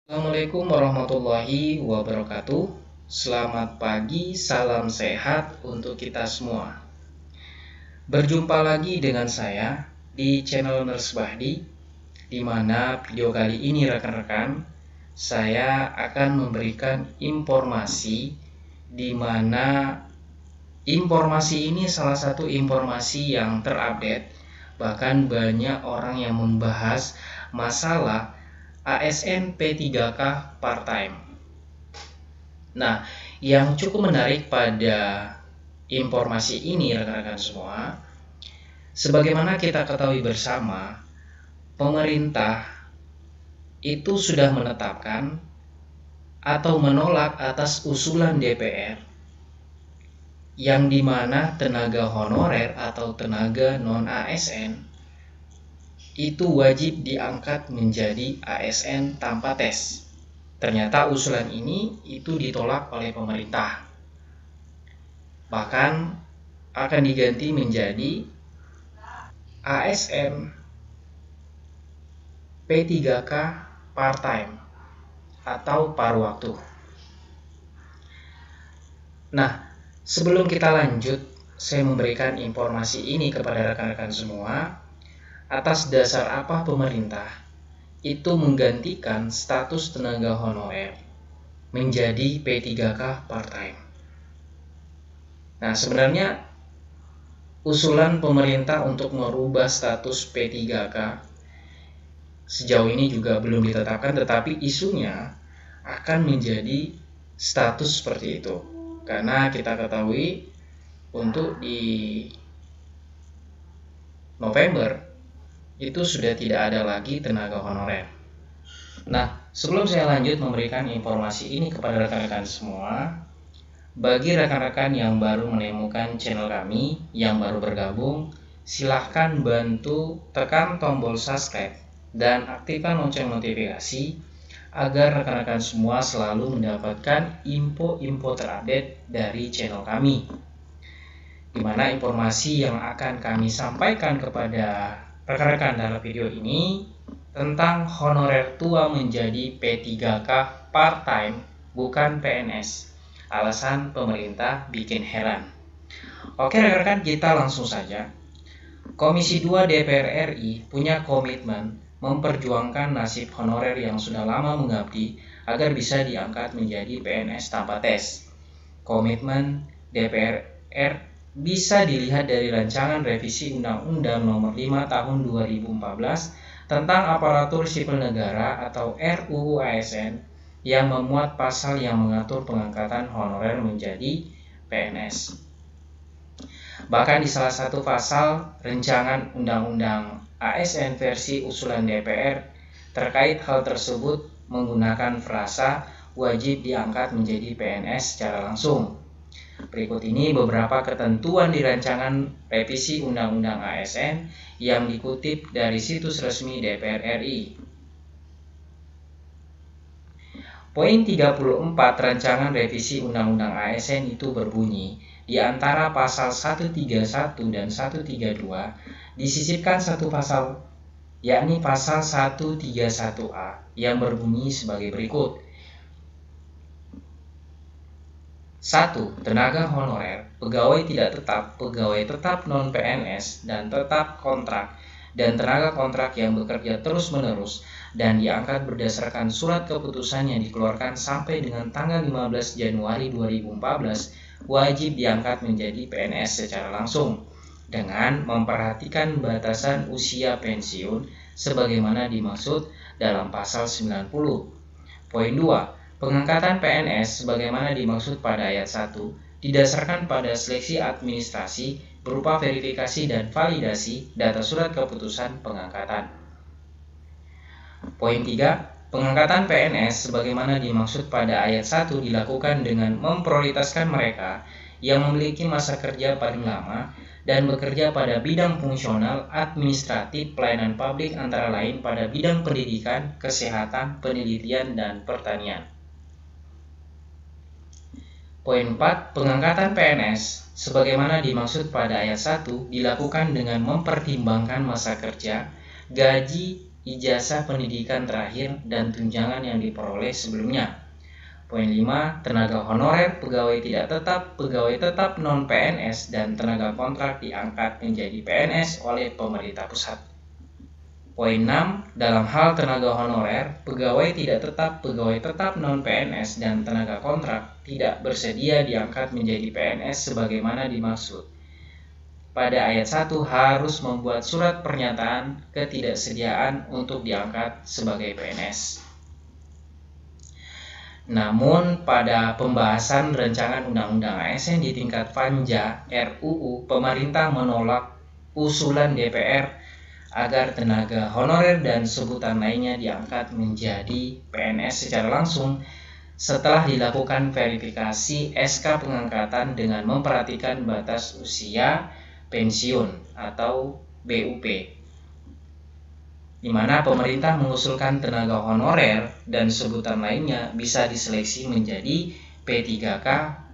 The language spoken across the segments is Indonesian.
Assalamualaikum warahmatullahi wabarakatuh. Selamat pagi, salam sehat untuk kita semua. Berjumpa lagi dengan saya di channel Nurse Bahdi, di mana video kali ini rekan-rekan saya akan memberikan informasi di mana informasi ini salah satu informasi yang terupdate. Bahkan banyak orang yang membahas masalah ASN P3K part-time. Nah, yang cukup menarik pada informasi ini rekan-rekan semua, sebagaimana kita ketahui bersama, pemerintah itu sudah menetapkan atau menolak atas usulan DPR yang dimana tenaga honorer atau tenaga non-ASN itu wajib diangkat menjadi ASN tanpa tes. Ternyata usulan ini itu ditolak oleh pemerintah. Bahkan akan diganti menjadi ASN P3K part-time atau paruh waktu. Nah, sebelum kita lanjut, saya memberikan informasi ini kepada rekan-rekan semua. Atas dasar apa pemerintah itu menggantikan status tenaga honorer menjadi P3K part-time? Nah, sebenarnya usulan pemerintah untuk merubah status P3K sejauh ini juga belum ditetapkan, tetapi isunya akan menjadi status seperti itu. Karena kita ketahui untuk di November itu sudah tidak ada lagi tenaga honorer. Nah, sebelum saya lanjut memberikan informasi ini kepada rekan-rekan semua, bagi rekan-rekan yang baru menemukan channel kami, yang baru bergabung, silahkan bantu tekan tombol subscribe dan aktifkan lonceng notifikasi agar rekan-rekan semua selalu mendapatkan info-info terupdate dari channel kami, di mana informasi yang akan kami sampaikan kepada rekan-rekan dalam video ini tentang honorer tua menjadi P3K part-time bukan PNS. Alasan pemerintah bikin heran. Oke rekan-rekan, kita langsung saja. Komisi 2 DPR RI punya komitmen memperjuangkan nasib honorer yang sudah lama mengabdi agar bisa diangkat menjadi PNS tanpa tes. Komitmen DPR RI bisa dilihat dari rancangan revisi Undang-Undang Nomor 5 Tahun 2014 tentang Aparatur Sipil Negara atau RUU ASN yang memuat pasal yang mengatur pengangkatan honorer menjadi PNS. Bahkan di salah satu pasal rancangan Undang-Undang ASN versi usulan DPR terkait hal tersebut menggunakan frasa wajib diangkat menjadi PNS secara langsung. Berikut ini beberapa ketentuan di rancangan revisi Undang-Undang ASN yang dikutip dari situs resmi DPR RI. Poin 34 rancangan revisi Undang-Undang ASN itu berbunyi, di antara pasal 131 dan 132 disisipkan satu pasal, yakni pasal 131A yang berbunyi sebagai berikut. 1. Tenaga honorer, pegawai tidak tetap, pegawai tetap non-PNS, dan tetap kontrak, dan tenaga kontrak yang bekerja terus-menerus dan diangkat berdasarkan surat keputusan yang dikeluarkan sampai dengan tanggal 15 Januari 2014 wajib diangkat menjadi PNS secara langsung dengan memperhatikan batasan usia pensiun sebagaimana dimaksud dalam pasal 90. Poin 2. Pengangkatan PNS sebagaimana dimaksud pada ayat 1 didasarkan pada seleksi administrasi berupa verifikasi dan validasi data surat keputusan pengangkatan. Poin 3. Pengangkatan PNS sebagaimana dimaksud pada ayat 1 dilakukan dengan memprioritaskan mereka yang memiliki masa kerja paling lama dan bekerja pada bidang fungsional, administratif, pelayanan publik antara lain pada bidang pendidikan, kesehatan, penelitian, dan pertanian. Poin 4. Pengangkatan PNS sebagaimana dimaksud pada ayat 1 dilakukan dengan mempertimbangkan masa kerja, gaji, ijazah pendidikan terakhir dan tunjangan yang diperoleh sebelumnya. Poin 5, tenaga honorer, pegawai tidak tetap, pegawai tetap non-PNS, dan tenaga kontrak diangkat menjadi PNS oleh pemerintah pusat. Poin 6, dalam hal tenaga honorer, pegawai tidak tetap, pegawai tetap non-PNS, dan tenaga kontrak tidak bersedia diangkat menjadi PNS sebagaimana dimaksud. Pada ayat 1 harus membuat surat pernyataan ketidaksediaan untuk diangkat sebagai PNS. Namun pada pembahasan rancangan undang-undang ASN di tingkat Panja RUU, pemerintah menolak usulan DPR agar tenaga honorer dan sebutan lainnya diangkat menjadi PNS secara langsung setelah dilakukan verifikasi SK pengangkatan dengan memperhatikan batas usia pensiun atau BUP, di mana pemerintah mengusulkan tenaga honorer dan sebutan lainnya bisa diseleksi menjadi P3K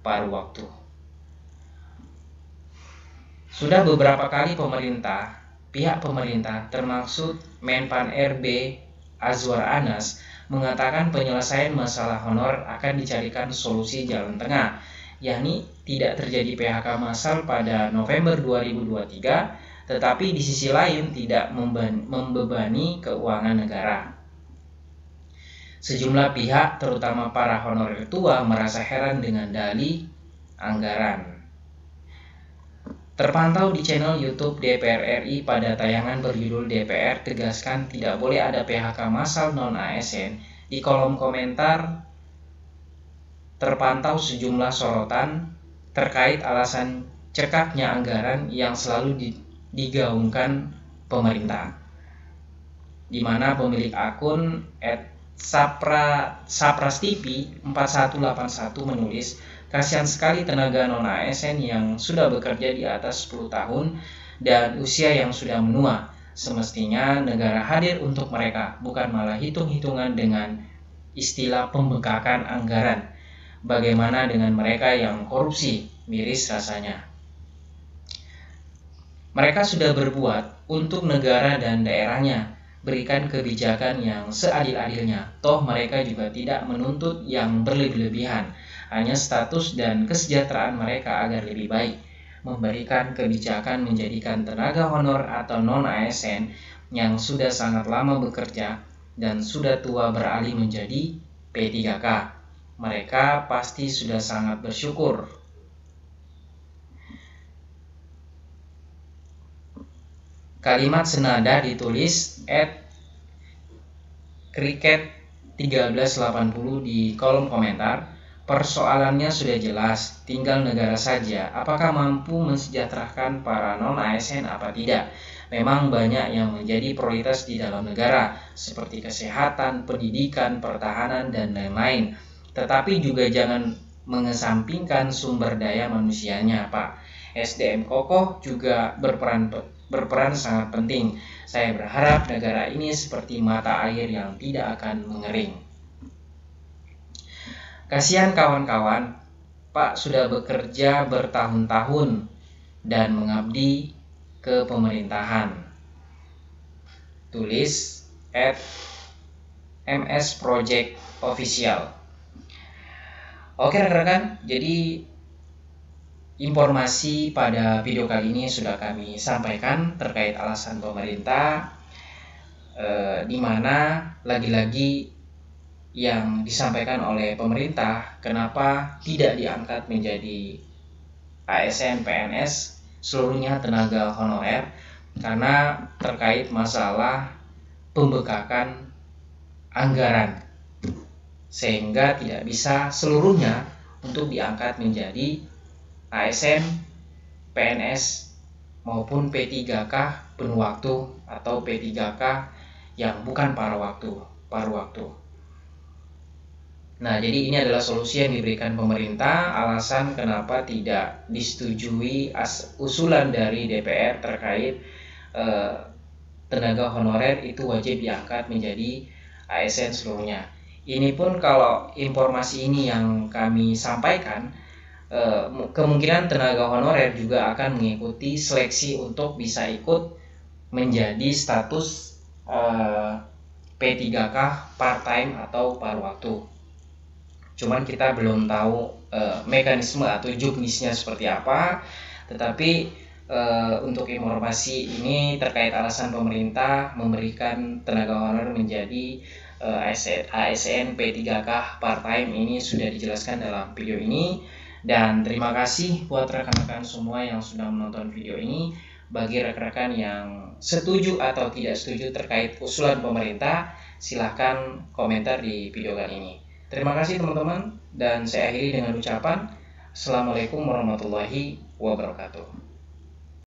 paruh waktu. Sudah beberapa kali pihak pemerintah termasuk Menpan RB Azwar Anas mengatakan penyelesaian masalah honor akan dicarikan solusi jalan tengah, yakni tidak terjadi PHK massal pada November 2023, tetapi di sisi lain tidak membebani keuangan negara. Sejumlah pihak, terutama para honorer tua, merasa heran dengan dalih anggaran. Terpantau di channel YouTube DPR RI pada tayangan berjudul DPR tegaskan tidak boleh ada PHK massal non-ASN, di kolom komentar terpantau sejumlah sorotan terkait alasan cekaknya anggaran yang selalu digaungkan pemerintah, di mana pemilik akun @saprastivi 4181 menulis, kasihan sekali tenaga non-ASN yang sudah bekerja di atas 10 tahun dan usia yang sudah menua. Semestinya negara hadir untuk mereka, bukan malah hitung-hitungan dengan istilah pembengkakan anggaran. Bagaimana dengan mereka yang korupsi? Miris rasanya. Mereka sudah berbuat untuk negara dan daerahnya, berikan kebijakan yang seadil-adilnya. Toh mereka juga tidak menuntut yang berlebih-lebihan, hanya status dan kesejahteraan mereka agar lebih baik. Memberikan kebijakan menjadikan tenaga honor atau non-ASN yang sudah sangat lama bekerja dan sudah tua beralih menjadi P3K. Mereka pasti sudah sangat bersyukur. Kalimat senada ditulis @cricket1380 di kolom komentar. Persoalannya sudah jelas, tinggal negara saja apakah mampu mensejahterakan para non-ASN apa tidak. Memang banyak yang menjadi prioritas di dalam negara, seperti kesehatan, pendidikan, pertahanan, dan lain-lain. Tetapi juga jangan mengesampingkan sumber daya manusianya, Pak. SDM kokoh juga berperan sangat penting. Saya berharap negara ini seperti mata air yang tidak akan mengering. Kasihan kawan-kawan, Pak sudah bekerja bertahun-tahun dan mengabdi ke pemerintahan. Tulis @MS Project Official. Oke rekan-rekan, jadi informasi pada video kali ini sudah kami sampaikan terkait alasan pemerintah, di mana lagi-lagi yang disampaikan oleh pemerintah kenapa tidak diangkat menjadi ASN PNS seluruhnya tenaga honorer, karena terkait masalah pembengkakan anggaran, sehingga tidak bisa seluruhnya untuk diangkat menjadi ASN, PNS maupun P3K penuh waktu atau P3K yang bukan paruh waktu. Nah, jadi ini adalah solusi yang diberikan pemerintah, alasan kenapa tidak disetujui usulan dari DPR terkait tenaga honorer itu wajib diangkat menjadi ASN seluruhnya. Ini pun kalau informasi ini yang kami sampaikan, kemungkinan tenaga honorer juga akan mengikuti seleksi untuk bisa ikut menjadi status P3K part-time atau paruh waktu. Cuman kita belum tahu mekanisme atau juknisnya seperti apa. Tetapi untuk informasi ini terkait alasan pemerintah memberikan tenaga honorer menjadi ASN P3K part-time ini sudah dijelaskan dalam video ini. Dan terima kasih buat rekan-rekan semua yang sudah menonton video ini. Bagi rekan-rekan yang setuju atau tidak setuju terkait usulan pemerintah, silahkan komentar di video kali ini. Terima kasih teman-teman, dan saya akhiri dengan ucapan Assalamualaikum warahmatullahi wabarakatuh.